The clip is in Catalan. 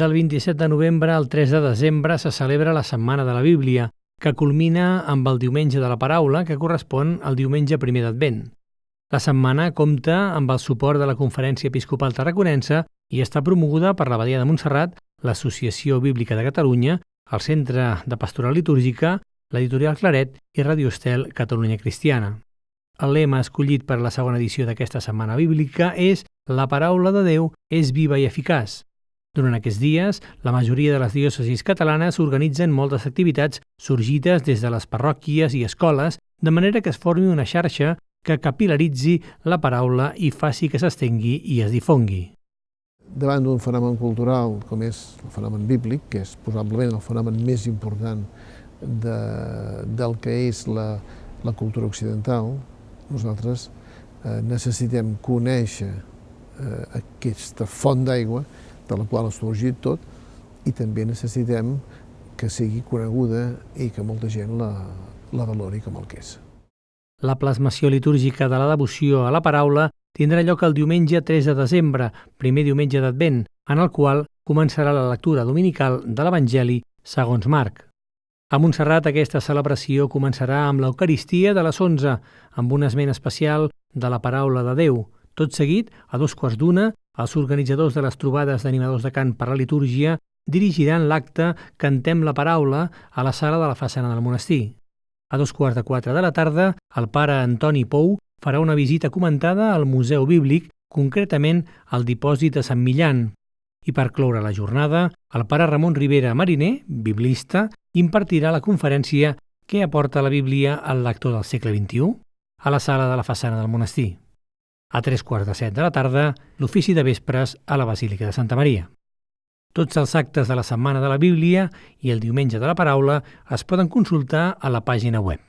Del 27 de novembre al 3 de desembre se celebra la Setmana de la Bíblia, que culmina amb el Diumenge de la Paraula, que correspon al diumenge primer d'Advent. La setmana compta amb el suport de la Conferència Episcopal Tarraconense i està promoguda per l'Abadia de Montserrat, l'Associació Bíblica de Catalunya, el Centre de Pastoral Litúrgica, l'Editorial Claret i Radio Estel Catalunya Cristiana. El lema escollit per la segona edició d'aquesta Setmana Bíblica és «La paraula de Déu és viva i eficaç». Durant aquests dies, la majoria de les diòcesis catalanes organitzen moltes activitats sorgides des de les parròquies i escoles, de manera que es formi una xarxa que capilaritzi la paraula i faci que s'estengui i es difongui. Davant d'un fenomen cultural com és el fenomen bíblic, que és probablement el fenomen més important del que és la cultura occidental, nosaltres necessitem conèixer aquesta font d'aigua de la qual ha sorgit tot, i també necessitem que sigui coneguda i que molta gent la valori com el que és. La plasmació litúrgica de la devoció a la paraula tindrà lloc el diumenge 3 de desembre, primer diumenge d'Advent, en el qual començarà la lectura dominical de l'Evangeli segons Marc. A Montserrat aquesta celebració començarà amb l'Eucaristia de les 11, amb un esment especial de la paraula de Déu. Tot seguit, a 2:15, els organitzadors de les trobades d'animadors de cant per la litúrgia dirigiran l'acte Cantem la paraula a la sala de la façana del monestir. A 3:45 de la tarda, el pare Antoni Pou farà una visita comentada al Museu Bíblic, concretament al Dipòsit de Sant Millan. I per cloure la jornada, el pare Ramon Ribera Mariner, biblista, impartirà la conferència Què aporta la Bíblia al lector del segle XXI? A la sala de la façana del monestir. A 3:45 de la tarda, l'ofici de vespres a la Basílica de Santa Maria. Tots els actes de la Setmana de la Bíblia i el Diumenge de la Paraula es poden consultar a la pàgina web.